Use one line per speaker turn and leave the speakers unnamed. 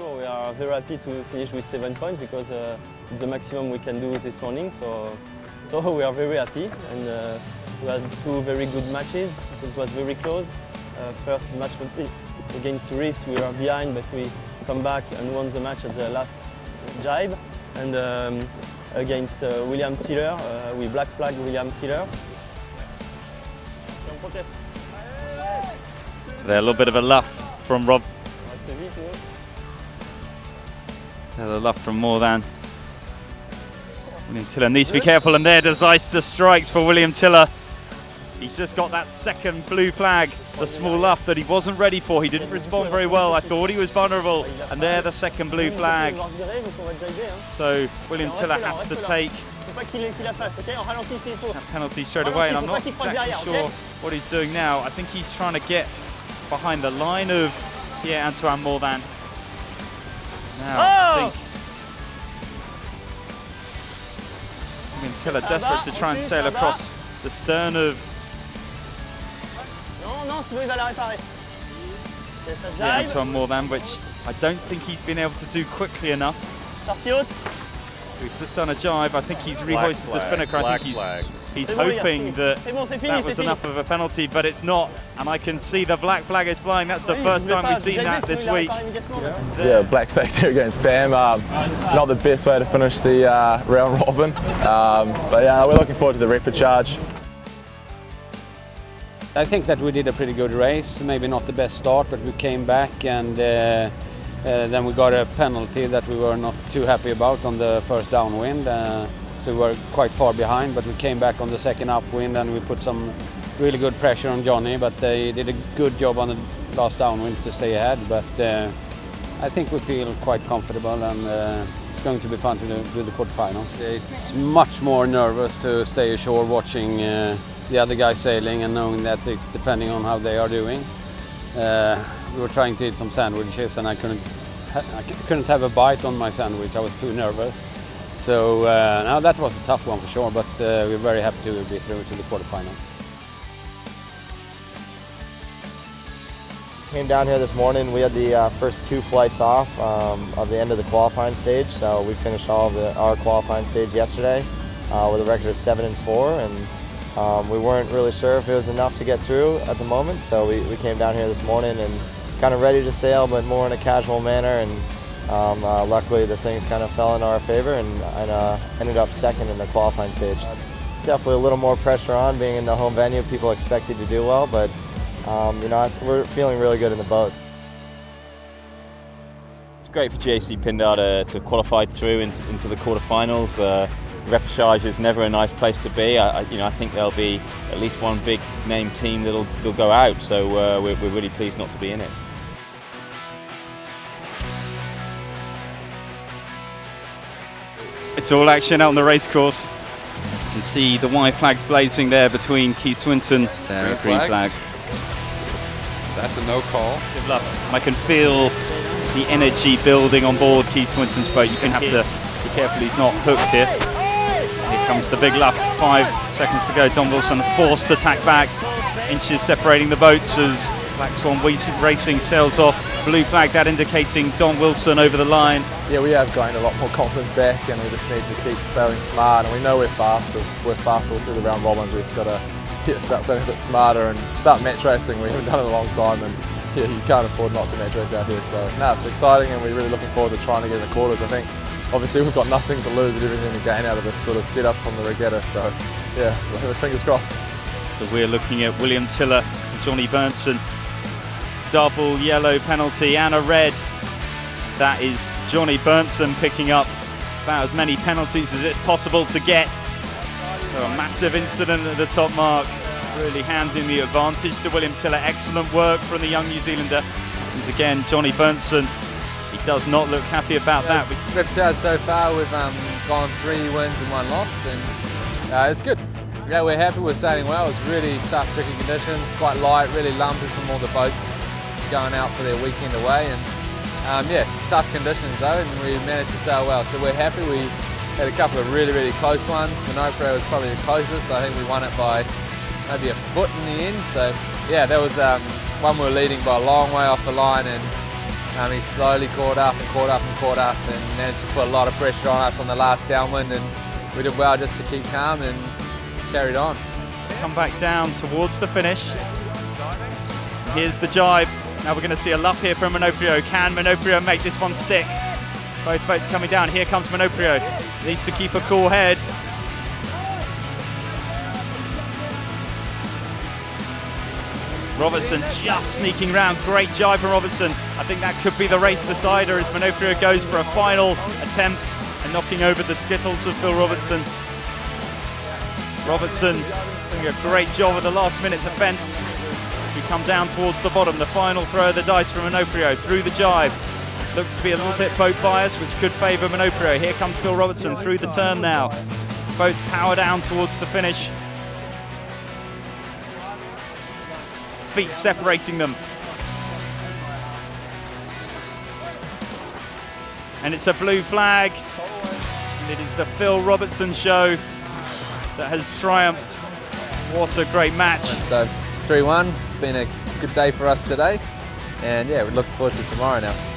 Sure, we are very happy to finish with 7 points because it's the maximum we can do this morning. So we are very happy, and we had 2 very good matches. It was very close. First match against Reece, we were behind, but we come back and won the match at the last jibe. And against William Tiller, we black flag William Tiller.
So there, a little bit of a luff from Rob. A luff from more than. William Tiller needs to be careful, and there does Eister strikes for William Tiller. He's just got that second blue flag, the small luff that he wasn't ready for. He didn't respond very well. I thought he was vulnerable, and there the second blue flag. So William Tiller has to take that penalty straight away, and I'm not exactly sure what he's doing now. I think he's trying to get behind the line of Pierre-Antoine Morvan. Now I think William Tiller desperate to try and sail across the stern of Pierre-Antoine Morvan, which I don't think he's been able to do quickly enough. He's just done a jibe. I think he's rehoisted the spinnaker. I think he's hoping that was enough of a penalty, but it's not. And I can see the black flag is flying. That's the first time we've seen that this week.
Yeah, black flag there against Bam. Not the best way to finish the round robin. But yeah, we're looking forward to the repechage.
I think that we did a pretty good race. Maybe not the best start, but we came back, and then we got a penalty that we were not too happy about on the first downwind. So we were quite far behind, but we came back on the second upwind, and we put some really good pressure on Johnny, but they did a good job on the last downwind to stay ahead. But I think we feel quite comfortable, and it's going to be fun to do the quarterfinals. It's much more nervous to stay ashore watching the other guys sailing and knowing that depending on how they are doing. We were trying to eat some sandwiches, and I couldn't have a bite on my sandwich. I was too nervous. So now that was a tough one for sure, but we're very happy to be through to the quarterfinal.
Came down here this morning. We had the first 2 flights off of the end of the qualifying stage, so we finished all of our qualifying stage yesterday with a record of 7 and 4, and we weren't really sure if it was enough to get through at the moment, so we came down here this morning and kind of ready to sail, but more in a casual manner, and luckily the things kind of fell in our favor, and ended up second in the qualifying stage. Definitely a little more pressure on being in the home venue. People expect you to do well, but you know, we're feeling really good in the boats.
It's great for JC Pindar to qualify through into the quarterfinals. Repechage is never a nice place to be. I think there'll be at least one big name team that'll go out. So we're really pleased not to be in it.
It's all action out on the racecourse. You can see the white flags blazing there between Keith Swinton. There, green flag.
That's a no call.
And I can feel the energy building on board Keith Swinton's boat. You're going to have to be careful he's not hooked here. Here comes the big luff. 5 seconds to go. Don Wilson forced to tack back. Inches separating the boats as Black Swan Racing sails off. Blue flag, that indicating Don Wilson over the line.
Yeah, we have gained a lot more confidence back, and we just need to keep sailing smart. And we know we're fast. We're fast all through the round robins. We've just got to start sailing a bit smarter and start match racing. We haven't done it in a long time, and yeah, you can't afford not to match race out here. So no, it's exciting, and we're really looking forward to trying to get in the quarters. I think obviously we've got nothing to lose and everything to gain out of this sort of setup from the regatta. So yeah, fingers crossed.
So we're looking at William Tiller and Johnny Bernson. Double yellow penalty and a red. That is Johnny Bernson picking up about as many penalties as it's possible to get. So a massive incident at the top mark, really handing the advantage to William Tiller. Excellent work from the young New Zealander. And again, Johnny Bernson, he does not look happy about that.
Repechage so far, we've gone 3 wins and 1 loss, and it's good. Yeah, we're happy, we're sailing well. It's really tough, tricky conditions, quite light, really lumpy from all the boats going out for their weekend away, and yeah, tough conditions though, and we managed to sail well. So we're happy. We had a couple of really, really close ones. Minopro was probably the closest. I think we won it by maybe a foot in the end. So yeah, that was one we were leading by a long way off the line, and He slowly caught up and caught up and caught up and managed to put a lot of pressure on us on the last downwind, and we did well just to keep calm and carried on.
Come back down towards the finish. Here's the jibe. Now we're going to see a luff here from Minoprio. Can Minoprio make this one stick? Both boats coming down. Here comes Minoprio. Needs to keep a cool head. Robertson just sneaking round. Great jibe from Robertson. I think that could be the race decider as Minoprio goes for a final attempt and knocking over the skittles of Phil Robertson. Robertson doing a great job of the last minute defence. We come down towards the bottom. The final throw of the dice from Minoprio through the jibe. Looks to be a little bit boat bias, which could favour Minoprio. Here comes Phil Robertson through the turn now. The boats power down towards the finish. Feet separating them. And it's a blue flag. And it is the Phil Robertson show that has triumphed. What a great match.
So 3-1, it's been a good day for us today. And yeah, we look forward to tomorrow now.